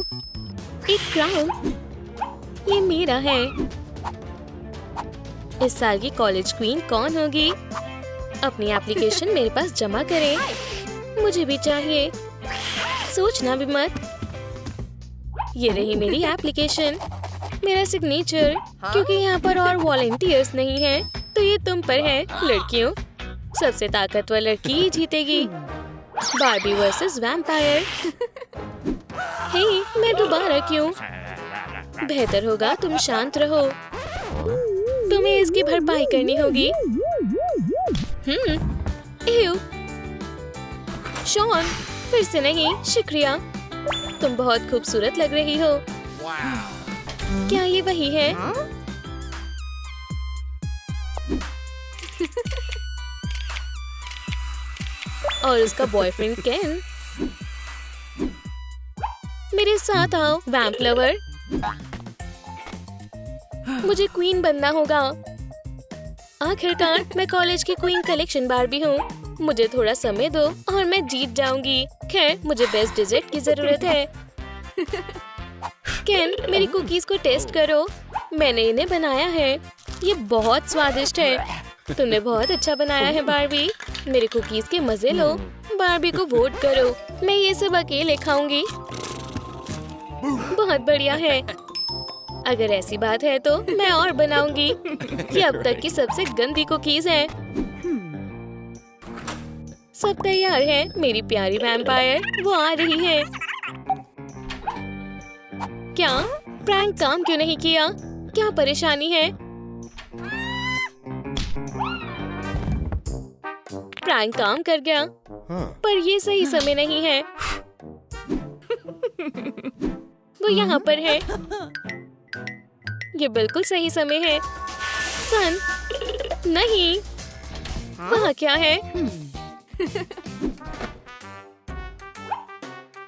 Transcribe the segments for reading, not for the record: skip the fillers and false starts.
एक क्राउन, ये मेरा है। इस साल की कॉलेज क्वीन कौन होगी? अपनी एप्लीकेशन मेरे पास जमा करें। मुझे भी चाहिए, सोचना भी मत। ये रही मेरी एप्लीकेशन, मेरा सिग्नेचर। क्योंकि यहाँ पर और वॉलंटियर्स नहीं हैं, तो ये तुम पर है। लड़कियों, सबसे ताकतवर लड़की ही जीतेगी। Barbie versus vampire. हे, मैं दोबारा क्यों? बेहतर होगा तुम शांत रहो। तुम्हें इसकी भरपाई करनी होगी। एव। शॉन, फिर से नहीं। शुक्रिया, तुम बहुत खूबसूरत लग रही हो। क्या ये वही है? और उसका बॉयफ्रेंड केन। मेरे साथ आओ वैम्प लवर। मुझे क्वीन बनना होगा। आखिरकार मैं कॉलेज की क्वीन कलेक्शन बार्बी हूँ। मुझे थोड़ा समय दो और मैं जीत जाऊंगी। खैर, मुझे बेस्ट डिजर्ट की जरूरत है। केन, मेरी कुकीज को टेस्ट करो। मैंने इन्हें बनाया है। ये बहुत स्वादिष्ट है। तुमने बहुत अच्छा बनाया है बार्बी। मेरे कुकीज के मजे लो। बार्बी को वोट करो। मैं ये सब अकेले खाऊंगी। बहुत बढ़िया है। अगर ऐसी बात है तो मैं और बनाऊंगी। ये अब तक की सबसे गंदी कुकीज है। सब तैयार है। मेरी प्यारी वैम्पायर, वो आ रही है। क्या प्रैंक काम क्यों नहीं किया? क्या परेशानी है? प्रैंक काम कर गया, पर ये सही समय नहीं है। वो यहाँ पर है। ये बिल्कुल सही समय है। सन, नहीं, वहाँ क्या है?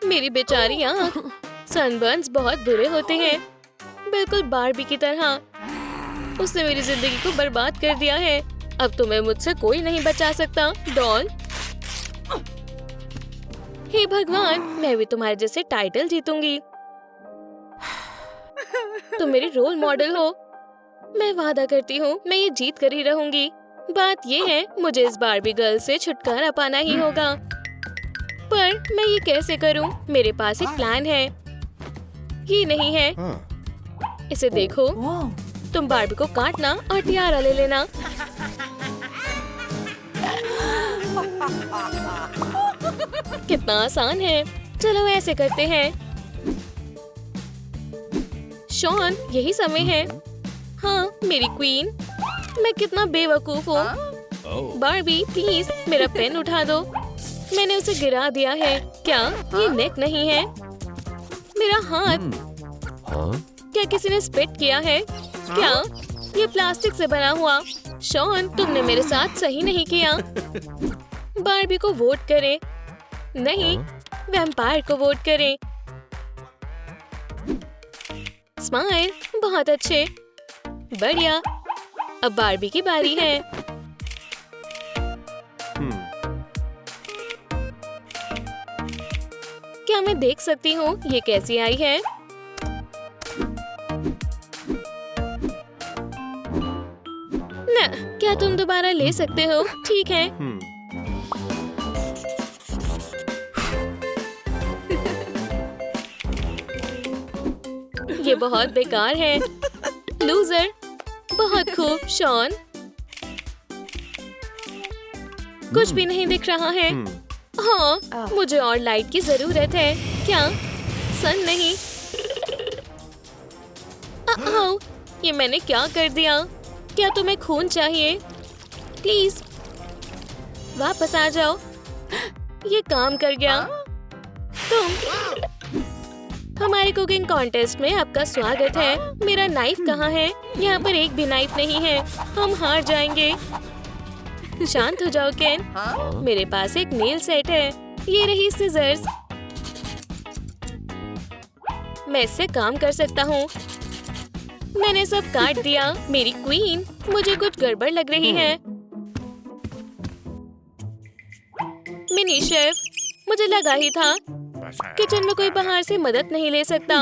मेरी बेचारी आँख। सनबर्न्स बहुत बुरे होते हैं, बिल्कुल बार्बी की तरह। उसने मेरी जिंदगी को बर्बाद कर दिया है। अब तुम्हें मुझसे कोई नहीं बचा सकता, डॉल। हे भगवान, मैं भी तुम्हारे जैसे टाइटल जीतूंगी। तुम मेरी रोल मॉडल हो। मैं वादा करती हूँ, मैं ये जीत कर ही रहूंगी। बात ये है, मुझे इस बार्बी गर्ल से छुटकारा पाना ही होगा। पर मैं ये कैसे करूँ? मेरे पास एक प्लान है। ये नहीं है। इसे देखो। तुम बार्बी को काटना और टियारा ले लेना। कितना आसान है। चलो ऐसे करते हैं। शॉन, यही समय है। हाँ, मेरी क्वीन। मैं कितना बेवकूफ हूँ। बार्बी, प्लीज मेरा पेन उठा दो। मैंने उसे गिरा दिया है। क्या ये नेक नहीं है? मेरा हाथ। क्या किसी ने स्पिट किया है? क्या ये प्लास्टिक से बना हुआ? शॉन, तुमने मेरे साथ सही नहीं किया। बार्बी को वोट करें। नहीं, वैम्पायर को वोट करें। स्माइल, बहुत अच्छे। बढ़िया। अब बार्बी की बारी है। क्या मैं देख सकती हूँ ये कैसी आई है? न, क्या तुम दोबारा ले सकते हो? ठीक है। ये बहुत बेकार है। लूजर। बहुत खूब शॉन। कुछ भी नहीं दिख रहा है। हाँ, मुझे और लाइट की जरूरत है। क्या? सन नहीं। ये मैंने क्या कर दिया? क्या तुम्हें खून चाहिए? प्लीज वापस आ जाओ। ये काम कर गया। तुम हमारे कुकिंग कॉन्टेस्ट में आपका स्वागत है। मेरा नाइफ कहाँ है? यहाँ पर एक भी नाइफ नहीं है। हम हार जाएंगे। शांत हो जाओ केन। मेरे पास एक नेल सेट है। ये रही सीजर्स। मैं इससे काम कर सकता हूँ। मैंने सब काट दिया। मेरी क्वीन, मुझे कुछ गड़बड़ लग रही है। मिनी शेफ, मुझे लगा ही था। किचन में कोई बाहर से मदद नहीं ले सकता।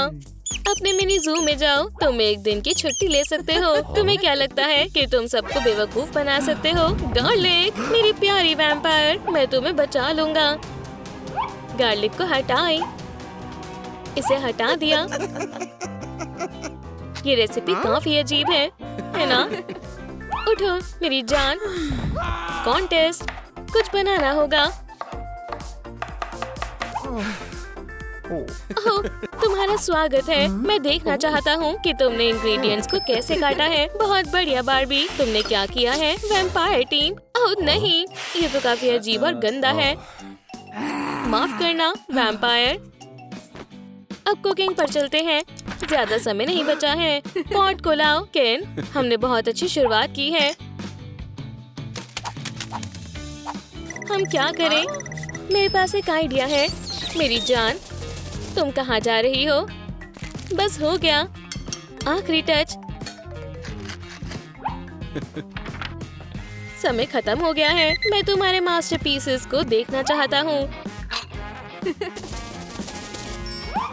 अपने मिनी जू में जाओ, तुम एक दिन की छुट्टी ले सकते हो। तुम्हें क्या लगता है कि तुम सबको बेवकूफ बना सकते हो? गार्लिक, मेरी प्यारी वैम्पायर, मैं तुम्हें बचा लूंगा। गार्लिक को हटाए, इसे हटा दिया। ये रेसिपी काफी अजीब है ना? उठो मेरी जान। कॉन्टेस्ट, कुछ बनाना होगा। ओह, तुम्हारा स्वागत है। मैं देखना चाहता हूँ कि तुमने इंग्रेडिएंट्स को कैसे काटा है। बहुत बढ़िया बार्बी, तुमने क्या किया है? Vampire team. ओह नहीं, ये तो काफी अजीब और गंदा है। माफ करना वैम्पायर। अब कुकिंग पर चलते हैं, ज्यादा समय नहीं बचा है। पॉट को लाओ केन, हमने बहुत अच्छी शुरुआत की है। हम क्या करें? मेरे पास एक आइडिया है। मेरी जान, तुम कहाँ जा रही हो? बस हो गया, आखिरी टच। समय खत्म हो गया है। मैं तुम्हारे मास्टरपीसेस को देखना चाहता हूँ।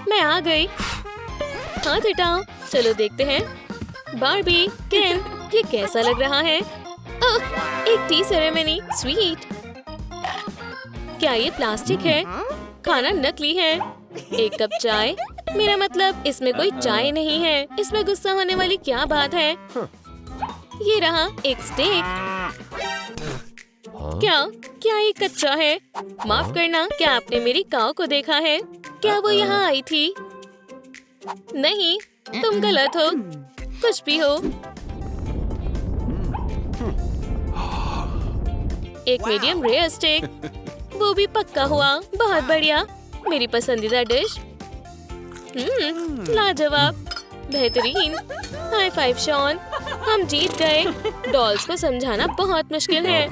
मैं आ गई। हाथ हटाओ, चलो देखते हैं। बार्बी, केन, ये कैसा लग रहा है? एक टी सेरेमनी, स्वीट। क्या ये प्लास्टिक है? खाना नकली है। एक कप चाय, मेरा मतलब इसमें कोई चाय नहीं है। इसमें गुस्सा होने वाली क्या बात है? ये रहा एक स्टेक। क्या ये कच्चा है? माफ करना, क्या आपने मेरी काऊ को देखा है? क्या वो यहाँ आई थी? नहीं, तुम गलत हो। कुछ भी हो। एक मीडियम रेयर स्टेक, वो भी पक्का हुआ। बहुत बढ़िया, मेरी पसंदीदा डिश। लाजवाब, बेहतरीन। हाई फाइव शॉन, हम जीत गए। डॉल्स को समझाना बहुत मुश्किल है।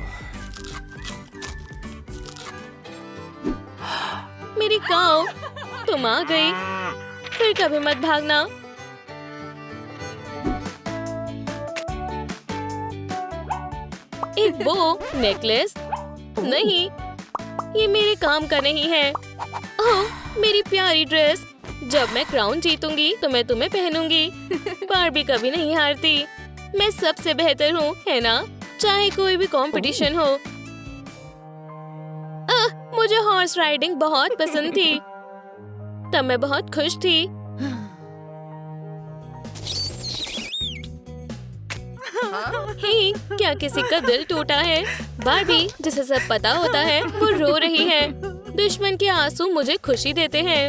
मेरी काऊ, तुम आ गई। फिर कभी मत भागना। एक बो नेकलेस, नहीं, ये मेरे काम का नहीं है। ओह, मेरी प्यारी ड्रेस। जब मैं क्राउन जीतूंगी तो मैं तुम्हें पहनूंगी। बार्बी कभी नहीं हारती। मैं सबसे बेहतर हूँ, है ना? चाहे कोई भी कंपटीशन हो। मुझे हॉर्स राइडिंग बहुत पसंद थी। तब मैं बहुत खुश थी। हे, क्या किसी का दिल टूटा है? बार्बी, जिसे सब पता होता है, वो रो रही है। दुश्मन के आंसू मुझे खुशी देते हैं।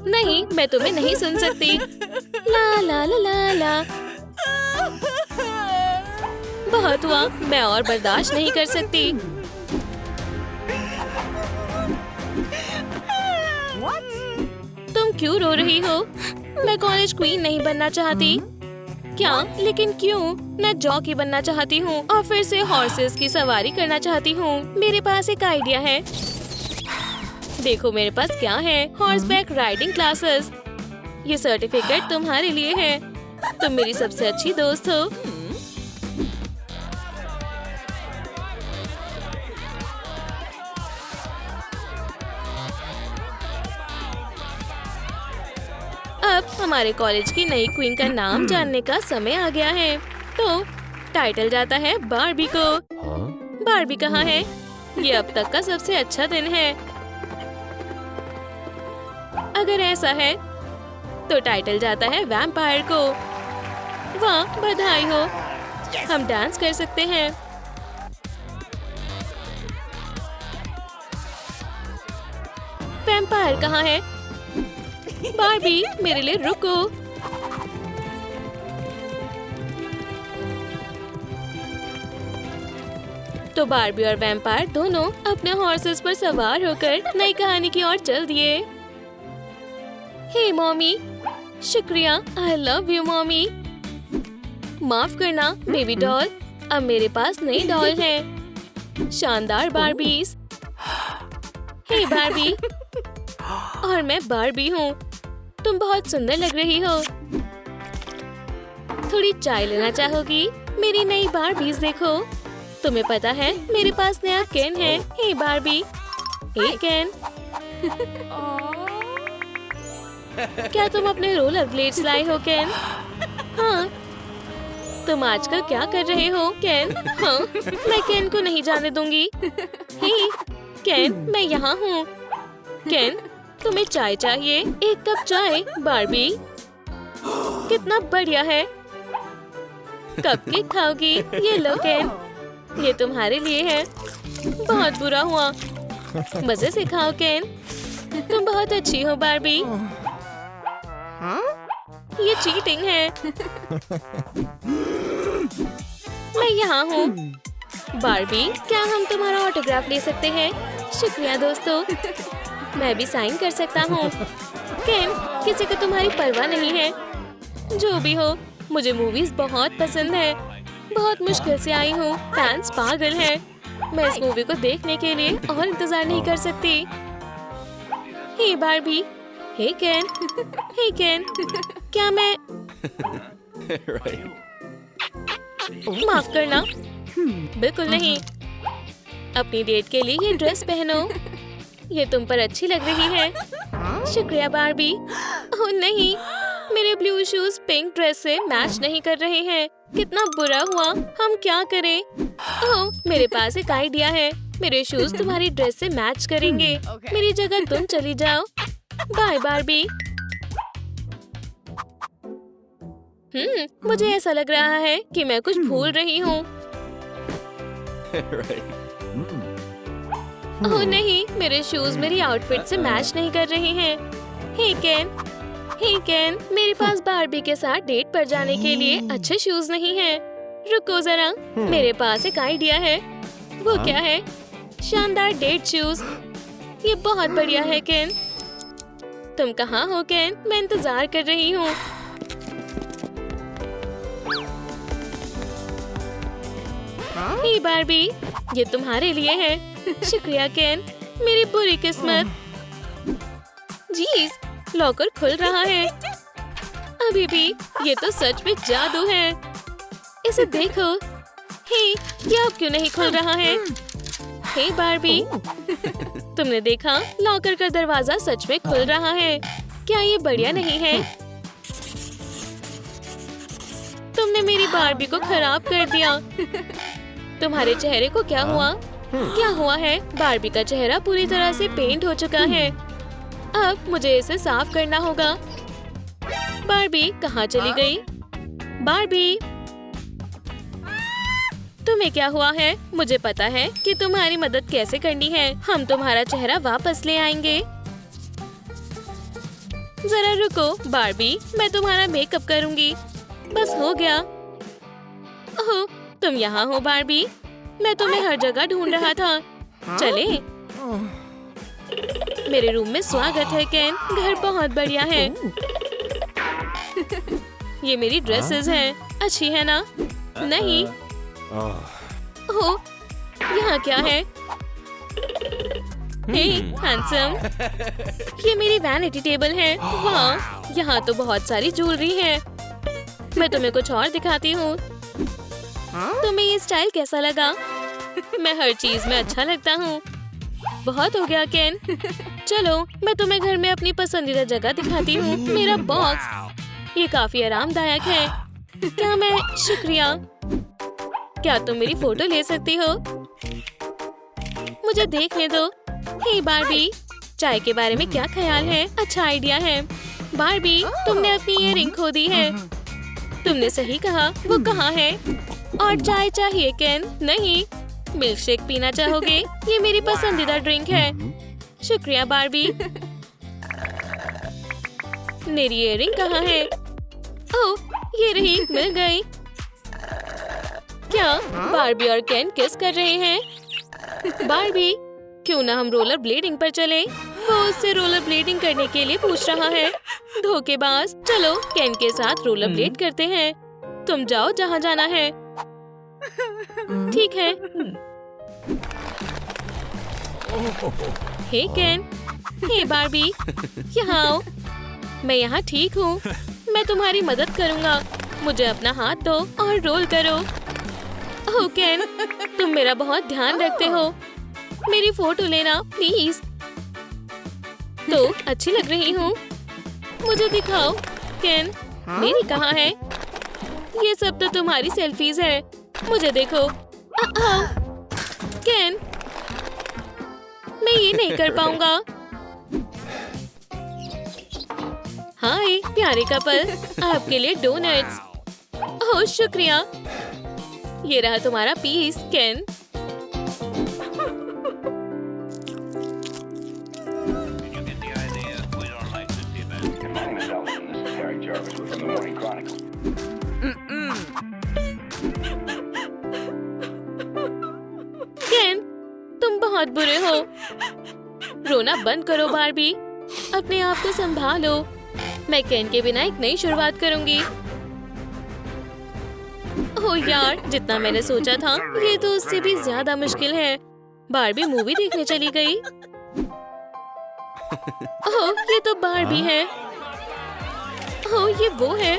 नहीं, मैं तुम्हें नहीं सुन सकती। ला ला ला ला ला। बहुत हुआ, मैं और बर्दाश्त नहीं कर सकती। तुम क्यों रो रही हो? मैं कॉलेज क्वीन नहीं बनना चाहती। क्या? लेकिन क्यों? मैं जॉकी बनना चाहती हूँ और फिर से हॉर्सेस की सवारी करना चाहती हूँ। मेरे पास एक आइडिया है। देखो मेरे पास क्या है, हॉर्सबैक राइडिंग क्लासेस। ये सर्टिफिकेट तुम्हारे लिए है। तुम मेरी सबसे अच्छी दोस्त हो। अब हमारे कॉलेज की नई क्वीन का नाम जानने का समय आ गया है। तो टाइटल जाता है बार्बी को। बार्बी कहाँ है? ये अब तक का सबसे अच्छा दिन है। अगर ऐसा है तो टाइटल जाता है वैम्पायर को। वाह, बधाई हो। हम डांस कर सकते हैं। वैम्पायर कहाँ है? बार्बी, मेरे लिए रुको। तो बार्बी और वैम्पायर दोनों अपने हॉर्सेस पर सवार होकर नई कहानी की ओर चल दिए। हे मॉमी, शुक्रिया। I love you mommy. माफ करना बेबी डॉल, अब मेरे पास नई डॉल है। शानदार बार्बीज। हे बार्बी, और मैं बार्बी हूँ। तुम बहुत सुंदर लग रही हो। थोड़ी चाय लेना चाहोगी? मेरी नई बारबीज देखो। तुम्हें पता है मेरे पास नया केन है। हे बारबी, हे केन। क्या तुम अपने रोलर ब्लेड्स लाए हो केन? हाँ। तुम आजकल क्या कर रहे हो केन? हाँ, मैं केन को नहीं जाने दूंगी। हे केन, मैं यहाँ हूँ। केन, तुम्हें चाय चाहिए? एक कप चाय बारबी। कितना बढ़िया है। कपकेक खाओगी? ये लो केन, ये तुम्हारे लिए है। बहुत बुरा हुआ। मजे से खाओ केन। तुम बहुत अच्छी हो बारबी। ये चीटिंग है। मैं यहाँ हूँ। बारबी, क्या हम तुम्हारा ऑटोग्राफ ले सकते हैं? शुक्रिया दोस्तों। मैं भी साइन कर सकता हूँ। केन, किसी को तुम्हारी परवाह नहीं है। जो भी हो, मुझे मूवीज बहुत पसंद है। बहुत मुश्किल से आई हूँ। फैंस पागल हैं। मैं इस मूवी को देखने के लिए और इंतजार नहीं कर सकती। हे बारबी, हे केन, हे केन, क्या मैं माफ करना? बिल्कुल नहीं। अपनी डेट के लिए ये ड्रेस पहनो। ये तुम पर अच्छी लग रही है। शुक्रिया बारबी। ओह नहीं, मेरे ब्लू शूज पिंक ड्रेस से मैच नहीं कर रहे हैं। कितना बुरा हुआ। हम क्या करें? ओह, मेरे पास एक आइडिया है। मेरे शूज तुम्हारी ड्रेस से मैच करेंगे। मेरी जगह तुम चली जाओ। Bye Barbie. मुझे ऐसा लग रहा है कि मैं कुछ भूल रही हूँ। ओह नहीं, मेरे शूज मेरी आउटफिट से मैच नहीं कर रहे हैं। हे केन, मेरे पास बारबी के साथ डेट पर जाने के लिए अच्छे शूज नहीं हैं। रुको जरा, मेरे पास एक आइडिया है। वो क्या है? शानदार डेट शूज। ये बहुत बढ़िया है केन। तुम कहाँ हो केन? मैं इंतजार कर रही हूँ। हे बारबी, ये तुम्हारे लिए है। शुक्रिया केन, मेरी बुरी किस्मत। जीज, लॉकर खुल रहा है। अभी भी, ये तो सच में जादू है। इसे देखो। हे, ये अब क्यों नहीं खुल रहा है? हे बारबी, तुमने देखा? लॉकर का दरवाजा सच में खुल रहा है। क्या ये बढ़िया नहीं है? तुमने मेरी बारबी को खराब कर दिया। तुम्हारे चेहरे को क्या हुआ? क्या हुआ है? बारबी का चेहरा पूरी तरह से पेंट हो चुका है। अब मुझे इसे साफ करना होगा। बारबी कहाँ चली गई? बारबी, तुम्हें क्या हुआ है? मुझे पता है कि तुम्हारी मदद कैसे करनी है। हम तुम्हारा चेहरा वापस ले आएंगे। जरा रुको बारबी, मैं तुम्हारा मेकअप करूंगी। बस हो गया। ओह, तुम यहाँ हो बारबी। मैं तुम्हें हर जगह ढूंढ रहा था। चले? मेरे रूम में स्वागत है केन। घर बहुत बढ़िया है। ये मेरी ड्रेसेस हैं। अच्छी है ना? नहीं। ओह, यहाँ क्या है? हे हैंडसम, ये मेरी वैनिटी टेबल है। वाह, यहाँ तो बहुत सारी ज्वेलरी है। मैं तुम्हें कुछ और दिखाती हूँ। तुम्हें ये स्टाइल कैसा लगा? मैं हर चीज में अच्छा लगता हूँ। बहुत हो गया केन। चलो, मैं तुम्हें घर में अपनी पसंदीदा जगह दिखाती हूँ। मेरा बॉक्स, ये काफी आरामदायक है। क्या मैं? शुक्रिया। क्या तुम मेरी फोटो ले सकती हो? मुझे देखने दो। हे बारबी, चाय के बारे में क्या ख्याल है? अच्छा आइडिया है। बारबी, तुमने अपनी ईयररिंग खो दी है। तुमने सही कहा। वो कहाँ है? और चाय चाहिए केन? नहीं। मिल्कशेक पीना चाहोगे? ये मेरी पसंदीदा ड्रिंक है। शुक्रिया बारबी। मेरी ईयररिंग कहाँ है? ओह, ये रही, मिल गई। क्या बारबी और केन किस कर रहे हैं? बारबी, क्यों ना हम रोलर ब्लेडिंग पर चले? वो उससे रोलर ब्लेडिंग करने के लिए पूछ रहा है। धोखेबाज। चलो, केन के साथ रोलर ब्लेड करते हैं। तुम जाओ जहाँ जाना है। ठीक है। हे केन, हे बारबी, यहाँ आओ। मैं यहाँ ठीक हूँ। मैं तुम्हारी मदद करूँगा। मुझे अपना हाथ दो और रोल करो। ओह केन, तुम मेरा बहुत ध्यान रखते हो। मेरी फोटो लेना प्लीज। तो अच्छी लग रही हूँ। मुझे दिखाओ। केन, मेरी कहाँ है? ये सब तो तुम्हारी सेल्फीज है। मुझे देखो। केन, मैं ये नहीं कर पाऊंगा। हाय प्यारे कपल, आपके लिए डोनट्स। ओह शुक्रिया। ये रहा तुम्हारा पीस केन। केन, तुम बहुत बुरे हो। रोना बंद करो बार्बी। अपने आप को संभालो। मैं केन के बिना एक नई शुरुआत करूंगी। ओह यार, जितना मैंने सोचा था ये तो उससे भी ज्यादा मुश्किल है। बार्बी मूवी देखने चली गई। ओह, ये तो बार्बी है। ओह, ये वो है।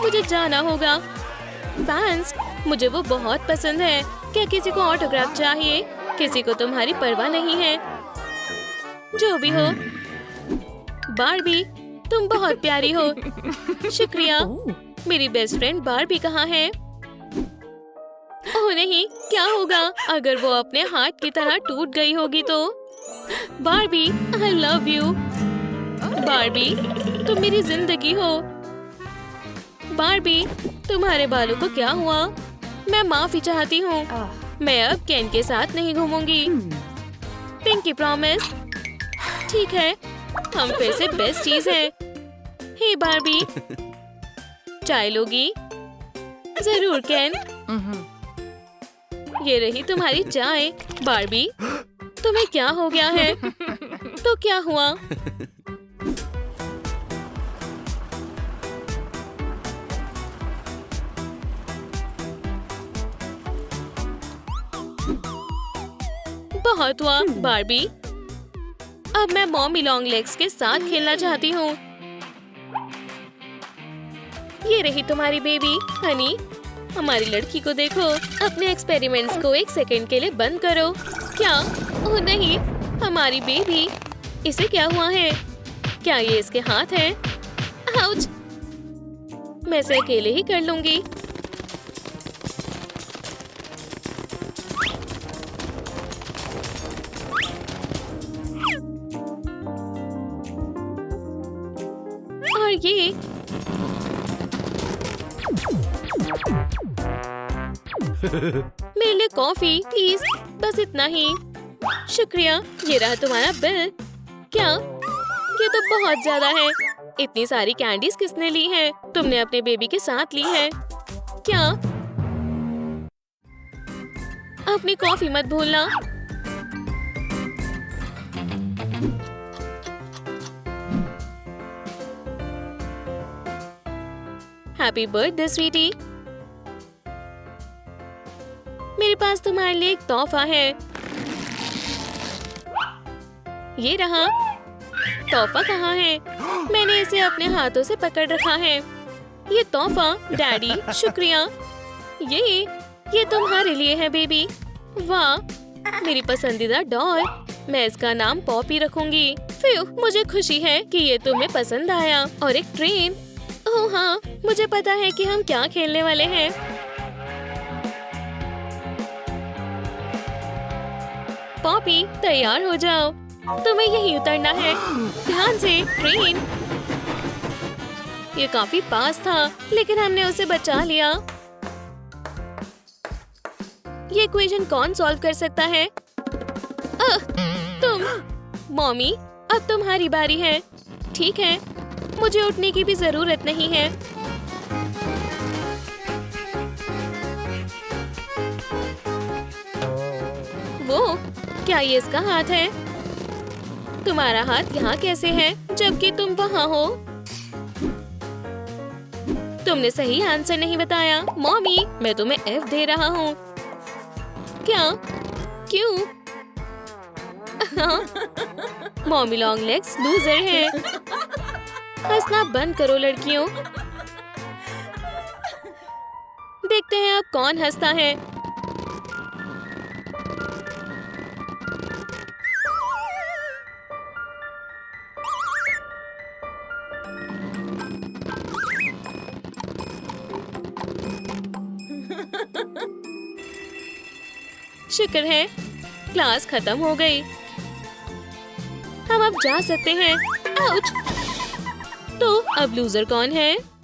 मुझे जाना होगा। फैंस, मुझे वो बहुत पसंद है। क्या किसी को ऑटोग्राफ चाहिए? किसी को तुम्हारी परवाह नहीं है। जो भी हो, बार्बी तुम बहुत प्यारी हो। शुक्रिया। मेरी बेस्ट फ्रेंड बार्बी कहाँ है? ओह नहीं, क्या होगा अगर वो अपने हाथ की तरह टूट गई होगी तो? Barbie, I love you. Barbie, तुम मेरी जिंदगी हो। बार्बी, तुम्हारे बालों को क्या हुआ? मैं माफी चाहती हूँ। मैं अब केन के साथ नहीं घूमूंगी। Pinky promise. ठीक है, हम फिर से बेस्टीज हैं। हे बार्बी, चाय लोगी? जरूर केन। ये रही तुम्हारी चाय। बार्बी, तुम्हें क्या हो गया है? तो क्या हुआ? बहुत हुआ बार्बी। अब मैं मॉमी लॉन्ग लेग्स के साथ खेलना चाहती हूँ। ये रही तुम्हारी बेबी हनी। हमारी लड़की को देखो। अपने एक्सपेरिमेंट्स को एक सेकंड के लिए बंद करो। क्या? ओह नहीं, हमारी बेबी। इसे क्या हुआ है? क्या ये इसके हाथ है? आउच! मैं इसे अकेले ही कर लूंगी। और ये मेरे लिए कॉफी प्लीज, बस इतना ही। शुक्रिया। ये रहा तुम्हारा बिल। क्या? ये तो बहुत ज्यादा है। इतनी सारी कैंडीज किसने ली है? तुमने अपने बेबी के साथ ली है क्या? अपनी कॉफी मत भूलना। Happy birthday sweetie. मेरे पास तुम्हारे लिए एक तोहफा है। ये रहा। तोहफा कहाँ है? मैंने इसे अपने हाथों से पकड़ रखा है। ये तोहफा डैडी, शुक्रिया। ये तुम्हारे लिए है बेबी। वाह, मेरी पसंदीदा डॉल। मैं इसका नाम पॉपी रखूंगी। फिर मुझे खुशी है कि ये तुम्हें पसंद आया। और एक ट्रेन। ओह हाँ, मुझे पता है कि हम क्या खेलने वाले हैं। पॉपी, तैयार हो जाओ। तुम्हें यहीं उतरना है। ध्यान से। ट्रेन। ये काफी पास था, लेकिन हमने उसे बचा लिया। ये इक्वेशन कौन सॉल्व कर सकता है? तुम। मॉमी, अब तुम्हारी बारी है। ठीक है, मुझे उठने की भी जरूरत नहीं है। वो, क्या ये इसका हाथ है? तुम्हारा हाथ यहाँ कैसे है जबकि तुम वहाँ हो? तुमने सही आंसर नहीं बताया। मॉमी, मैं तुम्हें F दे रहा हूँ। क्या? क्यों? मॉमी लॉन्ग लेग्स लूजर है। हंसना बंद करो लड़कियों। देखते हैं अब कौन हंसता है। शुक्र है क्लास खत्म हो गई। हम अब जा सकते हैं। आउच! तो अब लूजर कौन है?